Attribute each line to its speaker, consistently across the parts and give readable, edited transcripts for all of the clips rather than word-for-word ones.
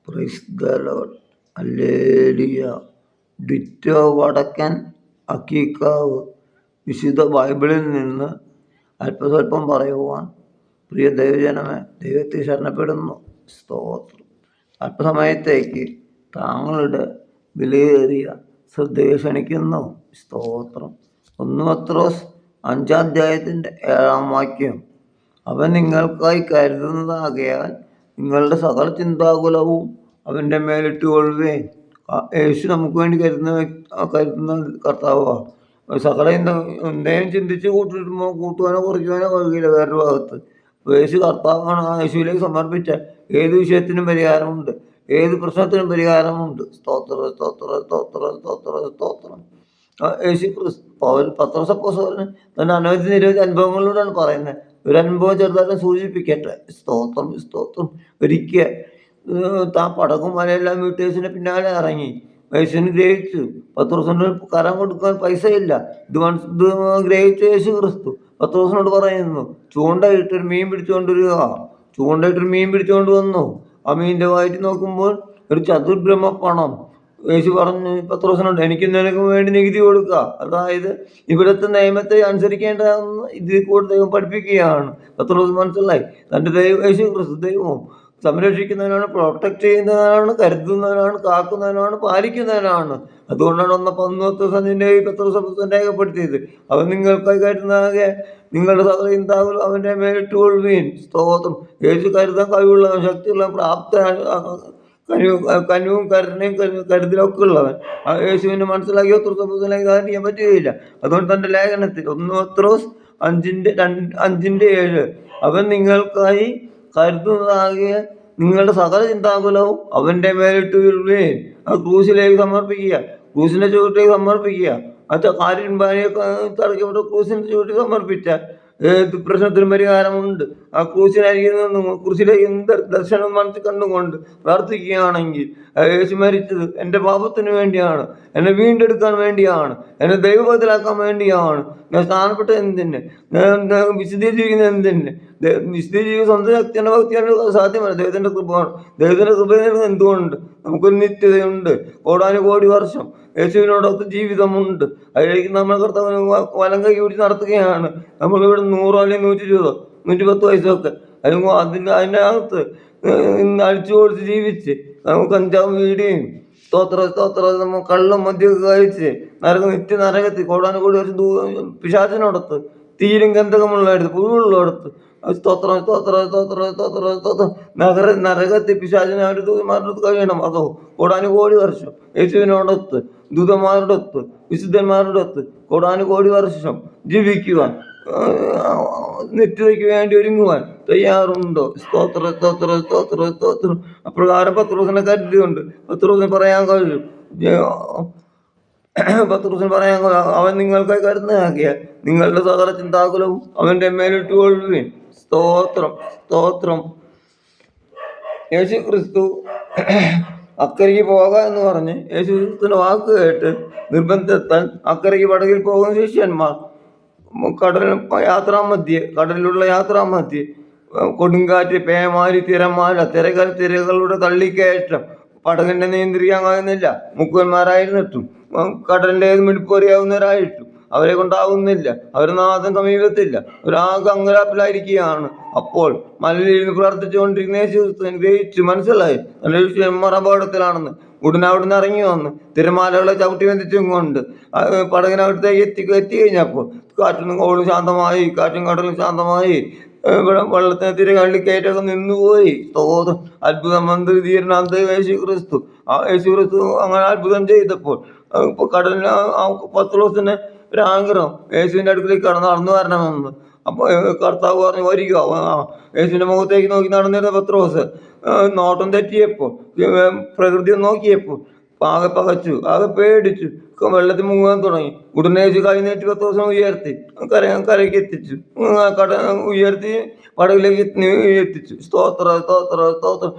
Speaker 1: Praise the Lord. Hallelujah. Ditto വടക്കൻ അക്കീക്കാവ്. വിശുദ്ധ ബൈബിളിൽ നിന്ന് അല്പസ്വല്പം പറയുവാൻ പ്രിയ ദൈവജനമേ ദൈവത്തെ ശരണപ്പെടുന്നു. സ്തോത്രം. അല്പസമയത്തേക്ക് താങ്കളുടെ വിലയേറിയ ശ്രദ്ധയെ ക്ഷണിക്കുന്നു. സ്തോത്രം. 1 പത്രോസ് 5-ാം അധ്യായത്തിൻ്റെ 7-ാം വാക്യം. അവൻ നിങ്ങൾക്കായി കരുതുന്നതാകയാൽ നിങ്ങളുടെ സകല ചിന്താകുലവും അവൻ്റെ മേലിട്ട് കൊള്ളുവേൻ. യേശു നമുക്ക് വേണ്ടി കരുതുന്ന കർത്താവാണ്. സകല എന്തെങ്കിലും ചിന്തിച്ച് കൂട്ടുവാനോ കുറയ്ക്കുവാനോ കഴിയില്ല വേറൊരു ഭാഗത്ത്. യേശു കർത്താവാണ്. ആ യേശുവിലേക്ക് സമർപ്പിച്ചാൽ ഏത് വിഷയത്തിനും പരിഹാരമുണ്ട്, ഏത് പ്രശ്നത്തിനും പരിഹാരമുണ്ട്. സ്തോത്രം, സ്തോത്രം, സ്തോത്രം, സ്തോത്രം, സ്തോത്രം. യേശു പത്രോസ് അപ്പോസ്തലൻ തന്നെ നിരവധി അനുഭവങ്ങളിലൂടെയാണ് പറയുന്നത്. ഒരു അനുഭവം ചെറുതായിട്ട് സൂചിപ്പിക്കട്ടെ. സ്തോത്രം, സ്തോത്രം. ഒരിക്കൽ താൻ പടക്കും മലയെല്ലാം വീട്ട് യേശുവിനെ പിന്നാലെ ഇറങ്ങി. യേശുവിന് ഗ്രഹിച്ചു പത്രോസിന് കരം കൊടുക്കാൻ പൈസ ഇല്ല. ഇത് ഗ്രഹിച്ച യേശു ക്രിസ്തു പത്രോസിനോട് പറയുന്നു, ചൂണ്ടയിട്ടൊരു മീൻ പിടിച്ചുകൊണ്ടുവരിക. ചൂണ്ടയിട്ടൊരു മീൻ പിടിച്ചുകൊണ്ട് വന്നു. ആ മീനിൻ്റെ വായിട്ട് നോക്കുമ്പോൾ ഒരു ചതുർബ്രഹ്മ പണം. യേശു പറഞ്ഞു പത്രോസിനോട്, എനിക്ക് നിനക്ക് വേണ്ടി നികുതി കൊടുക്കുക. അതായത് ഇവിടുത്തെ നിയമത്തെ അനുസരിക്കേണ്ടതെന്ന് ഇതിൽ കൂടെ ദൈവം പഠിപ്പിക്കുകയാണ്. പത്രോസ് മനസ്സിലായി തൻ്റെ ദൈവം യേശു ക്രിസ്തു ദൈവവും സംരക്ഷിക്കുന്നവനാണ്, പ്രൊട്ടക്റ്റ് ചെയ്യുന്നവനാണ്, കരുതുന്നവനാണ്, കാക്കുന്നവനാണ്, പാലിക്കുന്നവനാണ്. അതുകൊണ്ടാണ് 1 പത്രോസ് രേഖപ്പെടുത്തിയത്. അവൻ നിങ്ങൾക്കായി കരുതുന്നതാകെ നിങ്ങളുടെ സകല ചിന്താകുലവും അവൻ്റെ മേലിട്ട് കൊള്ളുവീൻ. സ്തോത്രം. യേശു കരുതാൻ കഴിവുള്ളവൻ, ശക്തിയുള്ള, പ്രാപ്ത, കനിവും കരുണയും കരുതലൊക്കെ ഉള്ളവൻ. യേശുവിനെ മനസ്സിലാക്കി പത്രോസിനെ കാര്യം ചെയ്യാൻ പറ്റുകയില്ല. അതുകൊണ്ട് തൻ്റെ ലേഖനത്തിൽ 1 പത്രോസ് 5:7 അവൻ നിങ്ങൾക്കായി കരുതുന്നതാകിയ നിങ്ങളുടെ സകല ചിന്താകുലവും അവൻ്റെ മേലിട്ട് വീഴുകയും ആ ക്രൂശിലേക്ക് സമർപ്പിക്കുക, ക്രൂശിൻ്റെ ചുവട്ടിലേക്ക് സമർപ്പിക്കുക. കാര്യം ഭാര്യയൊക്കെ തടക്കപ്പെട്ട ക്രൂശിൻ്റെ ചുവട്ടിൽ സമർപ്പിച്ചാൽ ഏത് പ്രശ്നത്തിനും പരിഹാരമുണ്ട്. ആ ക്രൂശിലേക്ക് ദർശനം മനസ്സിൽ കണ്ടുകൊണ്ട് പ്രാർത്ഥിക്കുകയാണെങ്കിൽ യേശു മരിച്ചത് എൻ്റെ പാപത്തിന് വേണ്ടിയാണ്, എന്നെ വീണ്ടെടുക്കാൻ വേണ്ടിയാണ്, എന്നെ ദൈവബോധത്തിലാക്കാൻ വേണ്ടിയാണ്. ഞാൻ സ്ഥാനപ്പെട്ട എന്തിന്, ഞാൻ വിശദീകരിക്കുന്നത് എന്തിന്? വിശദീകരിക്കുക സ്വന്തം ശക്തിയുടെ ഭക്തിയാണ് സാധ്യമല്ല. ദൈവത്തിൻ്റെ കൃപയാണ്. ദൈവത്തിൻ്റെ കൃപ എന്തുകൊണ്ട് നമുക്കൊരു നിത്യതയുണ്ട്. കോടാനുകോടി വർഷം യേശുവിനോടൊത്ത് ജീവിതമുണ്ട്. അതിലേക്ക് നമ്മൾ കർത്താവിന് വലം കൈ പിടിച്ച് നടത്തുകയാണ്. നമ്മളിവിടെ 100 അല്ലെങ്കിൽ 120 110 വയസ്സൊക്കെ അതിൻ്റെ അകത്ത് അടിച്ചു പൊളിച്ച് ജീവിച്ച് നമുക്ക് കഞ്ചാവും വീടിയും നമ്മൾ കള്ളും മദ്യമൊക്കെ കഴിച്ച് നിത്യ നരകത്തിൽ കോടാനുകോടി വർഷം പിശാചിനോടത്ത് തീരും ഗന്ധകമുള്ളടത്ത് പുഴുള്ളടത്ത് സ്തോത്രം, സ്തോത്രം, സ്തോത്രം, സ്തോത്രം, സ്തോത്രം. നരകത്തിൽ പിശാചിനെ അവർ ദൂതന്മാരുടെ കഴിയണം. അതോ കോടാനുകോടി വർഷം യേശുവിനോടൊത്ത്, ദൂതന്മാരോടൊത്ത്, വിശുദ്ധന്മാരോടൊത്ത് കോടാനുകോടി വർഷം ജീവിക്കുവാൻ, നിത്യതയ്ക്ക് വേണ്ടി ഒരുങ്ങുവാൻ തയ്യാറുണ്ടോ? സ്തോത്രം, സ്തോത്രം, സ്തോത്രം, സ്തോത്രം. അപ്രകാരം പത്രോസിനെ കരുതിയുണ്ട്. പത്രോസിന് പറയാൻ കഴിയും, അവൻ നിങ്ങൾക്കായി കരുതുന്നതാകിയാൽ നിങ്ങളുടെ സകല ചിന്താകുലവും അവൻ്റെ മേലിട്ട് കൊള്ളുവിൻ. സ്തോത്രം, സ്തോത്രം. യേശു ക്രിസ്തു അക്കരയ്ക്ക് പോക എന്ന് പറഞ്ഞ് യേശു ക്രിസ്തുവിൻ്റെ വാക്ക് കേട്ട് നിർബന്ധത്താൽ അക്കരയ്ക്ക് പടകിൽ പോകുന്ന ശിഷ്യന്മാർ കടലിലുള്ള യാത്രാമധ്യേ കൊടുങ്കാറ്റ്, പേമാരി, തിരമാല, തിരകളുടെ തള്ളിക്കയറ്റം പടകിനെ നിയന്ത്രിക്കാൻ കഴിയുന്നില്ല. മുക്കുവന്മാരായിരുന്നിട്ടും കടലിൻ്റെ ഏത് മിടിപ്പറിയാവുന്നവരായിട്ടും അവരെ കൊണ്ടാവുന്നില്ല. അവർ നാഥൻ സമീപത്തില്ല. ഒരാകെ അങ്കലാപ്പിലായിരിക്കുകയാണ്. അപ്പോൾ മലയിലിരുന്ന് പ്രാർത്ഥിച്ചുകൊണ്ടിരിക്കുന്ന യേശു ഗ്രഹിച്ചു, മനസ്സിലായി തൻ്റെ ശിഷ്യന്മാർ അപകടത്തിലാണെന്ന്. ഉടനെ അവിടുന്ന് ഇറങ്ങി വന്ന് തിരമാലകളെ ചവിട്ടി ബന്ധിച്ചും കൊണ്ട് പടകിനകത്തേക്ക് എത്തിക്കഴിഞ്ഞപ്പോൾ കാറ്റും കടലും ശാന്തമായി. വെള്ളത്തിന് തിരകള്ളിക്കയറ്റൊക്കെ നിന്നുപോയി. തോതും അത്ഭുതം മന്ത്രിധീരനാഥ യേശു ക്രിസ്തു. അങ്ങനെ അത്ഭുതം ചെയ്തപ്പോൾ കടലിന് പത്രോസിന് ഒരു ആഗ്രഹം യേശുവിൻ്റെ അടുക്കിലേക്ക് നടന്നു വരണമെന്ന്. അപ്പോൾ കർത്താവ് പറഞ്ഞു, വരിക. യേശുവിൻ്റെ മുഖത്തേക്ക് നോക്കി നടന്നിരുന്ന പത്രോസ് നോട്ടം തെറ്റിയപ്പോൾ, പ്രകൃതി നോക്കിയപ്പോൾ ആകെ പകച്ചു, ആകെ പേടിച്ചു, വെള്ളത്തിൽ മുങ്ങാൻ തുടങ്ങി. ഉടനെ യേശു കൈ നീട്ടി പത്രോസിനെ ഉയർത്തി കരയ്ക്ക് എത്തിച്ചു. ഉയർത്തി പടകിലേക്ക് എത്തിച്ചു. സ്തോത്ര, സ്തോത്ര, സ്തോത്രം.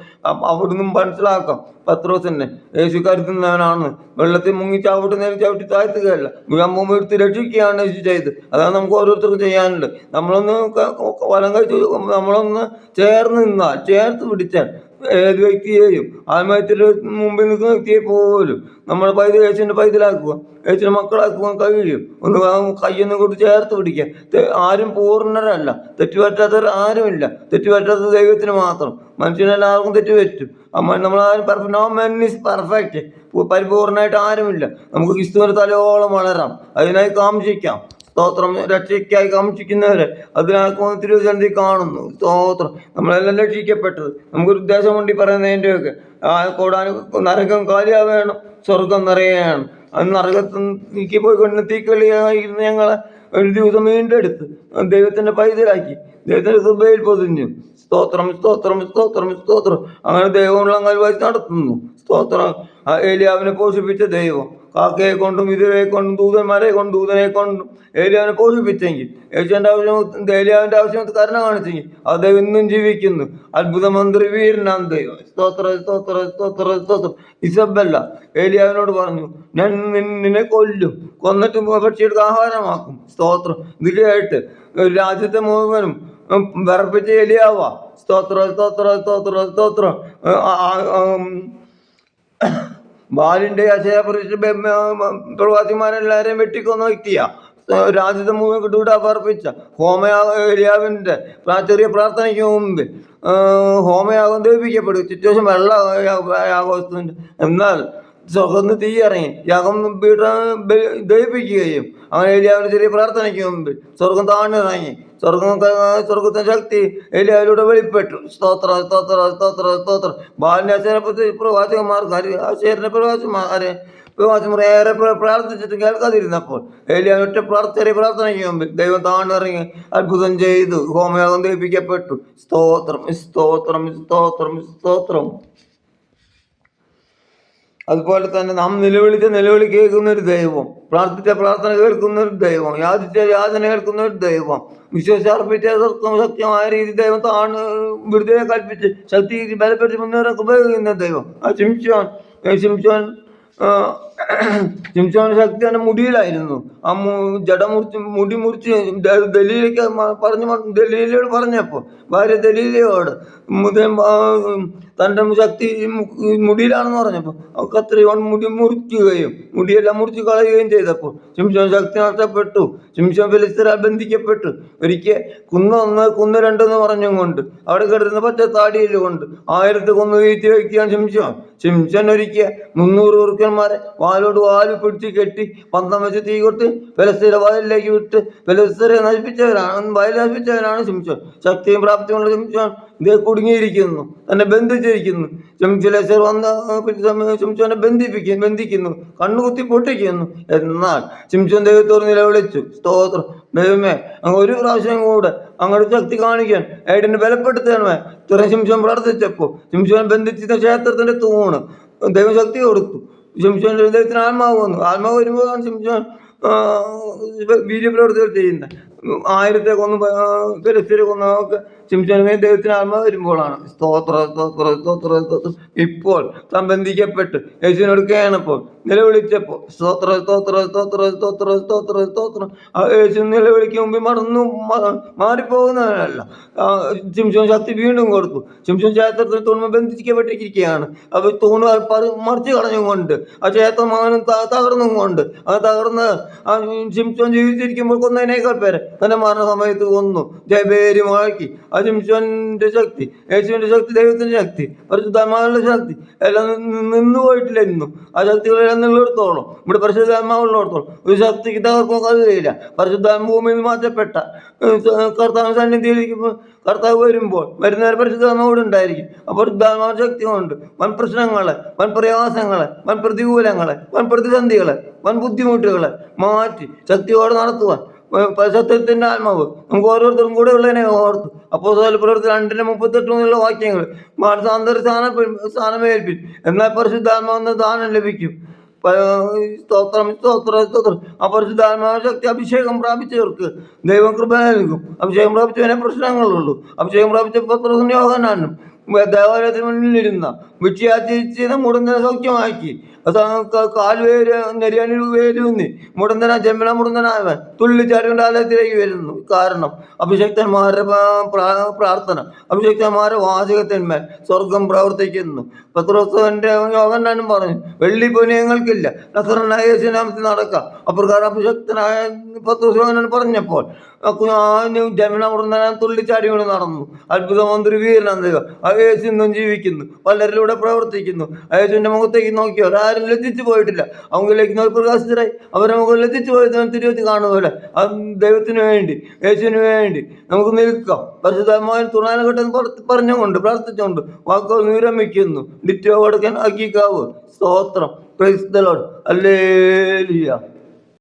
Speaker 1: അവിടുന്ന് മനസ്സിലാക്കാം പത്രോസിനെ യേശു കരുതുന്നവനാണ്. വെള്ളത്തിൽ മുങ്ങി ചവിട്ടി താഴ്ത്തുകയല്ല, മുമ്പ് എടുത്ത് രക്ഷിക്കുകയാണ് യേശു ചെയ്ത്. അതാണ് നമുക്ക് ഓരോരുത്തർക്കും ചെയ്യാനുള്ളത്. നമ്മളൊന്ന് ചേർന്ന് നിന്നാൽ, ചേർത്ത് പിടിച്ചാൽ ഏത് വ്യക്തിയെയും ആത്മഹത്യയുടെ മുമ്പിൽ നിൽക്കുന്ന വ്യക്തിയെ പോലും നമ്മുടെ യേശുവിൻ്റെ പൈതലാക്കുക, യേശുവിൻ്റെ മക്കളാക്കുവാൻ കഴിയും. ഒന്ന് കയ്യൊന്ന് കൊണ്ട് ചേർത്ത് പിടിക്കുക. ആരും പൂർണ്ണരല്ല, തെറ്റുപറ്റാത്തവർ ആരുമില്ല. തെറ്റുപറ്റാത്ത ദൈവത്തിന് മാത്രം. മനുഷ്യനെല്ലാവർക്കും തെറ്റുപറ്റും. നമ്മളാരും നോ മെൻ ഈസ് പെർഫെക്റ്റ്. പരിപൂർണമായിട്ട് ആരുമില്ല. നമുക്ക് ക്രിസ്തുവിൻ്റെ തലയോളം വളരാം. അതിനായി കാംക്ഷിക്കാം. സ്തോത്രം. രക്ഷയ്ക്കായി കാംക്ഷിക്കുന്നവരെ അതിനാക്കുമെന്ന് തിരുവചനത്തിൽ കാണുന്നു. സ്തോത്രം. നമ്മളെല്ലാം രക്ഷിക്കപ്പെട്ടത് നമുക്കൊരു ഉദ്ദേശം വേണ്ടി പറയുന്നതിൻ്റെയൊക്കെ നരകം കാലിയാവേണം, സ്വർഗം നിറയാണ്. അത് നരകത്തിലേക്ക് പോയിക്കൊണ്ട് തീക്കളിയായിരുന്ന ഞങ്ങളെ ഒരു ദിവസം വീണ്ടെടുത്ത് ദൈവത്തിൻ്റെ പൈതലാക്കി, ദൈവത്തിൻ്റെ കൃപയിൽ പൊതിഞ്ഞു. സ്തോത്രം, സ്തോത്രം, സ്തോത്രം, സ്തോത്രം. അങ്ങനെ ദൈവമുള്ള അംഗൽവാദി നടത്തുന്നു. സ്തോത്രം. ഏലിയാവിനെ പോഷിപ്പിച്ച ദൈവം കാക്കയെ കൊണ്ടും ഇതിരെ കൊണ്ടും ദൂതന്മാരെ കൊണ്ടും ദൂതനെ കൊണ്ടും ഏലിയാവിനെ പോഷിപ്പിച്ചെങ്കിൽ, ഏലിയാവിൻ്റെ ആവശ്യം കരുണ കാണിച്ചെങ്കിൽ ആ ദൈവം ഇന്നും ജീവിക്കുന്നു. അത്ഭുത മന്ത്രി വീരനാം ദൈവം. സ്തോത്ര, സ്തോത്ര, സ്തോത്ര, സ്തോത്രം. ഇസബല്ല ഏലിയാവിനോട് പറഞ്ഞു, ഞാൻ നിന്നെ കൊല്ലും, കൊന്നിട്ട് പക്ഷിയെടുത്ത് ആഹാരമാക്കും. സ്തോത്രം. ഇത് കേട്ട് രാജ്യത്തെ മുഴുവനും വിറപ്പിച്ച ഏലിയാവാ. സ്തോത്ര, സ്തോത്ര, സ്തോത്ര, സ്തോത്രം. ബാലിൻ്റെ പ്രവാസിമാരെല്ലാവരെയും വെട്ടിക്കൊന്ന വ്യക്തിയാ. രാജ്യത്തെ മുഴുവൻ കിട്ടൂടാ പറപ്പിച്ച ഹോമയാവിൻ്റെ ചെറിയ പ്രാർത്ഥനയ്ക്ക് മുമ്പ് ഹോമയാഗം ദഹിപ്പിക്കപ്പെടും. ചുറ്റുവശം വെള്ളയാഘോഷത്തിൻ്റെ. എന്നാൽ സ്വർഗന്ന് തീ ഇറങ്ങി യാഗം ദഹിപ്പിക്കുകയും അങ്ങനെ ഏലിയാവിൻ്റെ ചെറിയ പ്രാർത്ഥനയ്ക്ക് മുമ്പ് സ്വർഗം താണിറങ്ങി. സ്വർഗത്തിന്റെ ശക്തി ഏലിയാവിലൂടെ വെളിപ്പെട്ടു. സ്തോത്ര, സ്തോത്ര, സ്തോത്ര, സ്തോത്ര. ബാലിൻ്റെ പ്രവാസിമാർ ഏറെ പ്രാർത്ഥിച്ചിട്ട് കേൾക്കാതിരുന്നപ്പോൾ ഏലിയാവ് ഒറ്റ ചെറിയ പ്രാർത്ഥനയ്ക്ക് മുമ്പിൽ ദൈവം താണിറങ്ങി അത്ഭുതം ചെയ്തു. ഹോമയാഗം ദഹിപ്പിക്കപ്പെട്ടു. സ്തോത്രം, സ്തോത്രം, സ്തോത്രം, സ്തോത്രം. അതുപോലെ തന്നെ നാം നിലവിളിച്ച നിലവിളി കേൾക്കുന്ന ഒരു ദൈവം, പ്രാർത്ഥിച്ച പ്രാർത്ഥന കേൾക്കുന്ന ഒരു ദൈവം, യാചിച്ച യാചന കേൾക്കുന്ന ഒരു ദൈവം, വിശ്വസിച്ചർപ്പിച്ച സത്യമായ രീതി ദൈവം വിടുതലെ കൽപ്പിച്ച് ശക്തി ബലപ്പെടുത്തി മുന്നേറാൻ ഉപയോഗിക്കുന്ന ദൈവം. ആ ശിംശോൻ ശക്തി അവൻ്റെ മുടിയിലായിരുന്നു. ആ മുടി മുറിച്ച് ദലീലയ്ക്ക് ദലീലയോട് പറഞ്ഞപ്പോൾ ഭാര്യ ദലീലയോട് തൻ്റെ ശക്തി മുടിയിലാണെന്ന് പറഞ്ഞപ്പോൾ അവർക്ക് അത്രയും മുടി മുറിക്കുകയും മുടിയെല്ലാം മുറിച്ച് കളയുകയും ചെയ്തപ്പോൾ ശിംശോൻ ശക്തി നഷ്ടപ്പെട്ടു. ശിംശോൻ ഫെലിസ്തരാൽ ബന്ധിക്കപ്പെട്ടു. ഒരിക്കൽ കുന്ന് രണ്ടെന്ന് പറഞ്ഞും കൊണ്ട് അവിടെ കിടന്ന പച്ച താടിയിൽ കൊണ്ട് 1000 കൊന്നു വീഴ്ത്തിയ വ്യക്തിയാണ് ശിംശോൻ. ശിംശോൻ ഒരിക്കൽ 300 ഉറുക്കന്മാരെ വാലോട് വാല് പിടിച്ച് കെട്ടി പന്തം വെച്ച് തീ കൊടുത്ത് ഫെലിസ്തീനെ വയലിലേക്ക് വിട്ട് ഫെലിസ്തരെ നശിപ്പിച്ചവനാണ് ശിംശോൻ. ശക്തിയും പ്രാപ്തിയുള്ള ശിംശോൻ ഇതേ കുടുങ്ങിയിരിക്കുന്നു, തന്നെ ബന്ധിച്ചിരിക്കുന്നു. ശിംശോൻ വന്ന് ശിംശോനെ ബന്ധിക്കുന്നു, കണ്ണുകുത്തി പൊട്ടിക്കുന്നു. എന്നാൽ ശിംശോൻ ദൈവത്തോട് നിലവിളിച്ചു. സ്തോത്രം. ദൈവമേ, ഒരു പ്രാവശ്യം കൂടെ അങ്ങോട്ട് ശക്തി കാണിക്കാൻ ഏടിനെ ബലപ്പെടുത്തണമേ. ഇത്രയും ശിംശോൻ പ്രാർത്ഥിച്ചപ്പോൾ ശിംശോൻ ബന്ധിച്ച ക്ഷേത്രത്തിന്റെ തൂണ് ദൈവം ശക്തി കൊടുത്തു. ശിംശോന്റെ ദൈവത്തിന് ആത്മാവ് വന്നു. ആത്മാവ് വരുമ്പോഴാണ് ശിംശോൻ വീര്യപ്രവർത്തികൾ ചെയ്യുന്നത്. 1000 കൊന്ന് ഫെലിസ്ത്യരെ കൊന്നൊക്കെ ശിംശോനെ ദൈവത്തിന് ആത്മാവ് വരുമ്പോഴാണ്. സ്തോത്ര, സ്തോത്ര, സ്തോത്ര, സ്തോത്രം. ഇപ്പോൾ താൻ ബന്ധിക്കപ്പെട്ട് യേശുവിനോട് കേണപ്പോൾ നിലവിളിച്ചപ്പോൾ സ്തോത്ര, സ്തോത്ര, സ്തോത്ര, സ്തോത്ര, സ്തോത്ര, സ്തോത്രം. യേശു നിലവിളിക്ക് മുമ്പിൽ മാറിപ്പോകുന്നവനല്ല. ശിംശോൻ ശക്തി വീണ്ടും കൊടുത്തു. ശിംശോൻ ക്ഷേത്രത്തിൽ തൂണ് ബന്ധിക്കപ്പെട്ടിരിക്കുകയാണ്. അപ്പോൾ തൂണ് മറിച്ച് കളഞ്ഞുകൊണ്ട് ആ ക്ഷേത്രം അവനും തകർന്നും കൊണ്ട് അത് തകർന്ന് ശിംശോൻ ജീവിച്ചിരിക്കുമ്പോൾ കൊന്നതിനേക്കാൾ പേരെ തന്നെ മരണ സമയത്ത് കൊന്നു. ജയബേരി മുഴക്കി. ആ ശിംശോന്റെ ശക്തി, യേശുവിന്റെ ശക്തി, ദൈവത്തിന്റെ ശക്തി, പരിശുദ്ധാത്മാവിന്റെ ശക്തി എല്ലാം നിന്നു പോയിട്ടില്ല. ഇന്നും ആ ശക്തികളെല്ലാം നിന്നിടത്തോളം, ഇവിടെ പരിശുദ്ധാത്മാവുള്ളിടത്തോളം ഒരു ശക്തിക്ക് തകർക്കാൻ കഴിയില്ല. പരിശുദ്ധാത്മ ഭൂമിയിൽ മാറ്റപ്പെട്ട കർത്താവ് സന്നിധിയിലേക്ക് കർത്താവ് വരുമ്പോൾ വരുന്നവരെ പരിശുദ്ധാത്മാവോട് ഉണ്ടായിരിക്കും. അപ്പോൾ പരിശുദ്ധാത്മാവ് ശക്തി കൊണ്ട് വൻ പ്രശ്നങ്ങളെ, വൻ പ്രയാസങ്ങളെ, വൻ പ്രതികൂലങ്ങളെ, വൻ പ്രതിസന്ധികളെ, വൻ ബുദ്ധിമുട്ടുകളെ മാറ്റി ശക്തിയോടെ നടത്തുവാൻ സത്യത്തിന്റെ ആത്മാവ് നമുക്ക് ഓരോരുത്തരും കൂടെ ഉള്ളതിനെ ഓർത്തു. അപ്പോസ്തല പ്രവൃത്തി 2:38 വാക്യങ്ങൾ മാനസാന്തര സ്ഥാനമേൽപ്പിൻ, എന്നാൽ പരിശുദ്ധാത്മാവെന്ന് ദാനം ലഭിക്കും. സ്തോത്രം, സ്തോത്രം, സ്തോത്രം. ആ പരിശുദ്ധാത്മാവ ശക്തി അഭിഷേകം പ്രാപിച്ചവർക്ക് ദൈവം കൃപ നൽകും. അഭിഷേകം പ്രാപിച്ചവനെ പ്രശ്നങ്ങളുള്ളൂ. അഭിഷേകം പ്രാപിച്ച പത്രോസും യോഹന്നാനും ദേവാലയത്തിന് മുന്നിലിരുന്ന വിക്ഷയാചിച്ച മുടന്തനെ സൗഖ്യമാക്കി കാൽ വേര് നെരിയാനിൽ വേരൂന്നി മുടന്തന ജന്മന മുടന്തനായവൻ തുള്ളിച്ചാടികൊണ്ട് ആലയത്തിലേക്ക് വരുന്നു. കാരണം അഭിഷക്തന്മാരുടെ പ്രാർത്ഥന, അഭിഷക്തന്മാരുടെ വാചകത്തിന്മേൽ സ്വർഗം പ്രവർത്തിക്കുന്നു. പത്രോസിന്റെ യോഹന്നാനും പറഞ്ഞു, വെള്ളി പൊന്ന് ഞങ്ങൾക്കില്ല, നസറേനായ യേശു നാമത്തിൽ നടക്കാം. അപ്രകാരം അഭിഷക്തനായ പത്രോസ് യോഹന്നാൻ പറഞ്ഞപ്പോൾ ജന്മന മുടന്തന തുള്ളിച്ചാടികൊണ്ട് നടന്നു. അത്ഭുതമന്ത്രി വീരനാം ദൈവം ആ യേശു ഇന്നും ജീവിക്കുന്നു, പലരിലൂടെ പ്രവർത്തിക്കുന്നു. യേശുവിന്റെ മുഖത്തേക്ക് നോക്കിയവർ ആരും ലജ്ജിച്ചു പോയിട്ടില്ല. അവങ്കിലേക്ക് നോക്കി പ്രകാശിതരായി അവരുടെ മുഖം ലജ്ജിച്ചു പോയത് തിരുവത്തി കാണുപോലെ ദൈവത്തിന് വേണ്ടി, യേശുവിന് വേണ്ടി നമുക്ക് നിൽക്കാം. പരിശുദ്ധമായ തുണാലഘട്ടം പറഞ്ഞുകൊണ്ട് പ്രാർത്ഥിച്ചുകൊണ്ട് വാക്കുകൾ വിരമിക്കുന്നു. ഡിറ്റോ വടക്കൻ അക്കീക്കാവ്. സ്തോത്രം. Praise the Lord. ഹല്ലേലൂയ.